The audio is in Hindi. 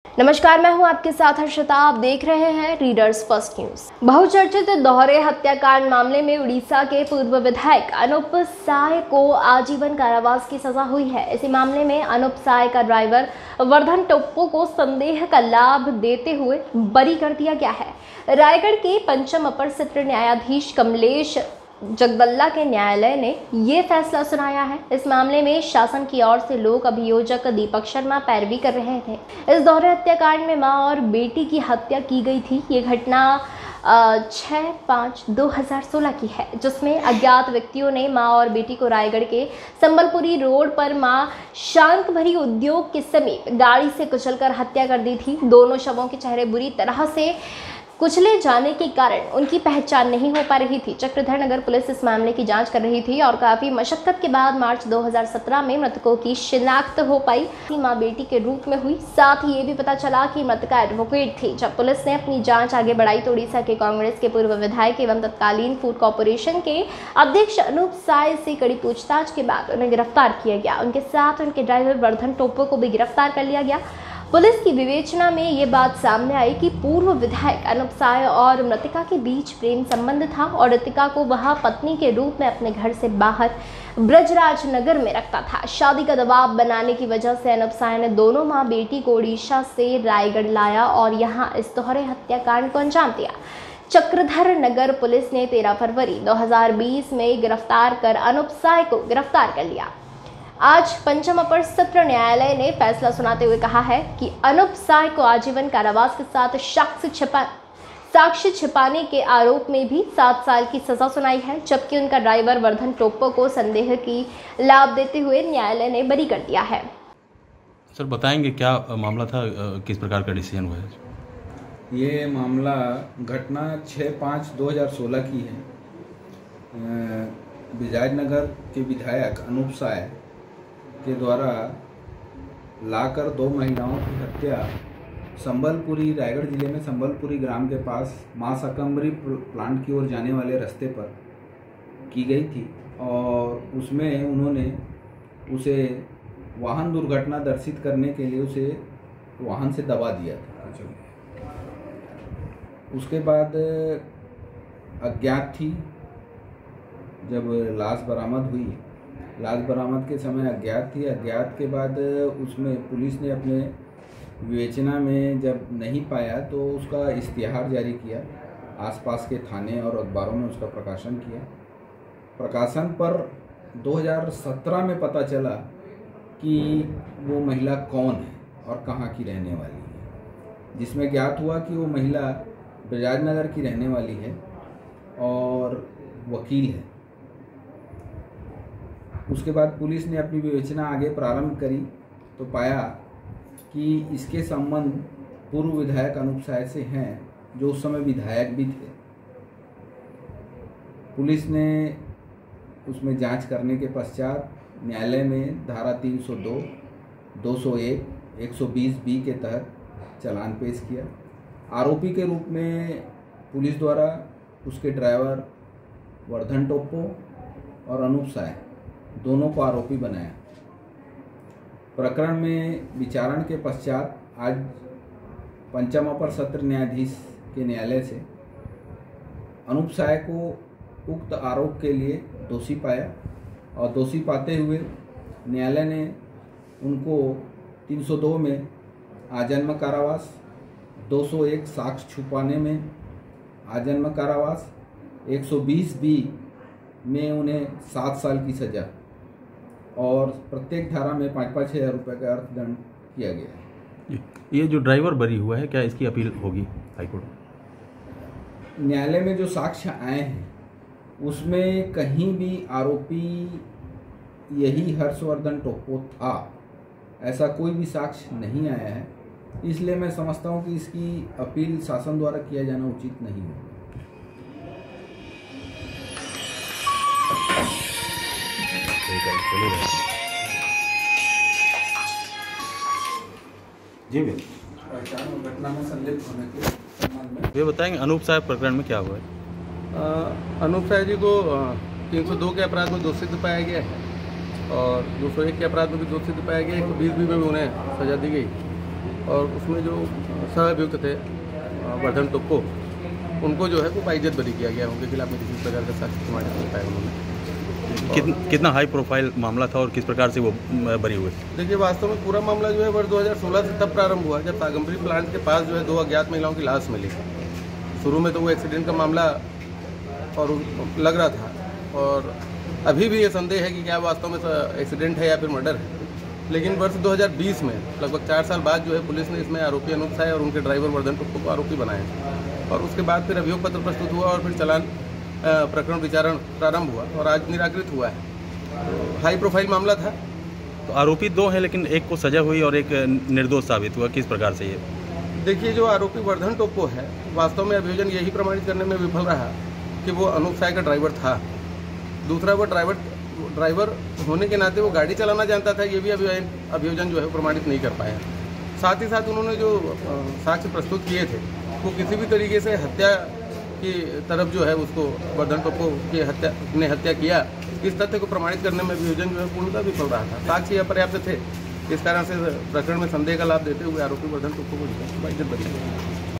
नमस्कार, मैं हूं आपके साथ हर्षिता। आप देख रहे हैं रीडर्स फर्स्ट न्यूज। बहुचर्चित दोहरे हत्याकांड मामले में उड़ीसा के पूर्व विधायक अनूप साय को आजीवन कारावास की सजा हुई है। इसी मामले में अनूप साय का ड्राइवर वर्धन टोप्पो को संदेह का लाभ देते हुए बरी कर दिया गया है। रायगढ़ के पंचम अपर सत्र न्यायाधीश कमलेश जगदल्ला के न्यायालय ने ये फैसला सुनाया है। इस मामले में शासन की ओर से लोक अभियोजक दीपक शर्मा पैरवी कर रहे थे। इस दोहरे हत्याकांड में मां और बेटी की हत्या की गई थी। ये घटना 6/5/2016 की है, जिसमें अज्ञात व्यक्तियों ने मां और बेटी को रायगढ़ के संबलपुरी रोड पर मां शांत भरी उद्योग के समीप गाड़ी से कुचलकर हत्या कर दी थी। दोनों शवों के चेहरे बुरी तरह से कुचले जाने के कारण उनकी पहचान नहीं हो पा रही थी। चक्रधर नगर पुलिस इस मामले की जांच कर रही थी और काफी मशक्कत के बाद मार्च 2017 में मृतकों की शिनाख्त हो पाई। मां बेटी के रूप में हुई। साथ ही ये भी पता चला कि मृतका एडवोकेट थी। जब पुलिस ने अपनी जांच आगे बढ़ाई तो उड़ीसा के कांग्रेस के पूर्व विधायक एवं तत्कालीन फूड कॉर्पोरेशन के अध्यक्ष अनूप साय से कड़ी पूछताछ के बाद उन्हें गिरफ्तार किया गया। उनके साथ उनके ड्राइवर वर्धन टोप्पो को भी गिरफ्तार कर लिया गया। पुलिस की विवेचना में ये बात सामने आई कि पूर्व विधायक अनूप साय और मृतिका के बीच प्रेम संबंध था और मृतिका को वह पत्नी के रूप में अपने घर से बाहर ब्रजराज नगर में रखता था। शादी का दबाव बनाने की वजह से अनूप साय ने दोनों मां बेटी को उड़ीसा से रायगढ़ लाया और यहाँ इस दोहरे हत्याकांड को अंजाम दिया। चक्रधर नगर पुलिस ने 13 फरवरी 2020 में गिरफ्तार कर अनूप साय को गिरफ्तार कर लिया। आज पंचम अपर सत्र न्यायालय ने फैसला सुनाते हुए कहा है कि अनूप साय को आजीवन कारावास के साथ साक्ष्य छिपाने के आरोप में भी 7 साल की सजा सुनाई है, जबकि उनका ड्राइवर वर्धन टोप्पो को संदेह की लाभ देते हुए न्यायालय ने बरी कर दिया है। सर बताएंगे क्या मामला था, किस प्रकार का डिसीजन हुआ है? ये मामला घटना 6/5/2016 की है। विजयनगर के विधायक अनूप साय के द्वारा लाकर 2 महिलाओं की हत्या संबलपुरी रायगढ़ जिले में संबलपुरी ग्राम के पास मां शाकंभरी प्लांट की ओर जाने वाले रास्ते पर की गई थी और उसमें उन्होंने उसे वाहन दुर्घटना दर्शित करने के लिए उसे वाहन से दबा दिया था। उसके बाद अज्ञात थी। जब लाश बरामद हुई, लाश बरामद के समय अज्ञात थी। अज्ञात के बाद उसमें पुलिस ने अपने विवेचना में जब नहीं पाया तो उसका इश्तिहार जारी किया। आसपास के थाने और अखबारों में उसका प्रकाशन किया। प्रकाशन पर 2017 में पता चला कि वो महिला कौन है और कहाँ की रहने वाली है, जिसमें ज्ञात हुआ कि वो महिला ब्रजराजनगर की रहने वाली है और वकील है। उसके बाद पुलिस ने अपनी विवेचना आगे प्रारंभ करी तो पाया कि इसके संबंध पूर्व विधायक अनूप साय से हैं, जो उस समय विधायक भी थे। पुलिस ने उसमें जांच करने के पश्चात न्यायालय में धारा 302, 201, 120B के तहत चालान पेश किया। आरोपी के रूप में पुलिस द्वारा उसके ड्राइवर वर्धन टोप्पो और अनूप साय दोनों को आरोपी बनाया। प्रकरण में विचारण के पश्चात आज पंचम अपर सत्र न्यायाधीश के न्यायालय से अनूप साय को उक्त आरोप के लिए दोषी पाया और दोषी पाते हुए न्यायालय ने उनको 302 में आजन्म कारावास, 201 साक्ष्य छुपाने में आजन्म कारावास, 120B में उन्हें 7 साल की सजा और प्रत्येक धारा में 5-5 हज़ार रुपये का अर्थदंड किया गया है। ये जो ड्राइवर बरी हुआ है, क्या इसकी अपील होगी हाईकोर्ट? न्यायालय में जो साक्ष्य आए हैं उसमें कहीं भी आरोपी यही हर्षवर्धन टोप्पो था, ऐसा कोई भी साक्ष्य नहीं आया है। इसलिए मैं समझता हूँ कि इसकी अपील शासन द्वारा किया जाना उचित नहीं है। जी भैया, पहचान और घटना में संलिप्त होने के संबंध में ये बताएंगे अनूप साहब प्रकरण में क्या हुआ है? अनूप साय जी को 302 के अपराध में दोषी पाया गया है और 201 के अपराध में भी दोषी पाया गया। 120B में भी उन्हें सजा दी गई और उसमें जो सह-अभियुक्त थे वर्धन टोप्पो, उनको जो है वो बाइज्जत बरी किया गया। उनके खिलाफ में किसी प्रकार का साक्ष्य प्रमाणित नहीं पाया उन्होंने। कितना हाई प्रोफाइल मामला था और किस प्रकार से वो बरी हुए? देखिए, वास्तव में पूरा मामला जो है वर्ष 2016 से तब प्रारंभ हुआ जब सागम्बरी प्लांट के पास जो है 2 अज्ञात महिलाओं की लाश मिली। शुरू में तो वो एक्सीडेंट का मामला और लग रहा था, और अभी भी ये संदेह है कि क्या वास्तव में एक्सीडेंट है या फिर मर्डर है। लेकिन वर्ष 2020 में लगभग 4 साल बाद जो है पुलिस ने इसमें आरोपी अनूप साय और उनके ड्राइवर वर्धन टोप्पो को आरोपी बनाया, और उसके बाद फिर अभियोग पत्र प्रस्तुत हुआ और फिर चालान प्रकरण विचारण प्रारंभ हुआ और आज निराकृत हुआ है। तो हाई प्रोफाइल मामला था। तो आरोपी 2 हैं, लेकिन एक को सजा हुई और एक निर्दोष साबित हुआ। किस प्रकार से ये? देखिए, जो आरोपी वर्धन टोप्पो है, वास्तव में अभियोजन यही प्रमाणित करने में विफल रहा कि वो अनूप साय का ड्राइवर था। दूसरा, वो ड्राइवर होने के नाते वो गाड़ी चलाना जानता था, ये भी अभियोजन जो है प्रमाणित नहीं कर पाया। साथ ही साथ उन्होंने जो साक्ष्य प्रस्तुत किए थे वो किसी भी तरीके से हत्या की तरफ जो है उसको वर्धन टोप्पो की हत्या किया, इस तथ्य को प्रमाणित करने में अभियोजन जो है पूर्णतः विफल रहा था। साक्ष्य अपर्याप्त थे, इस कारण से प्रकरण में संदेह का लाभ देते हुए आरोपी वर्धन टोप्पो को बाइज्जत बरी किया।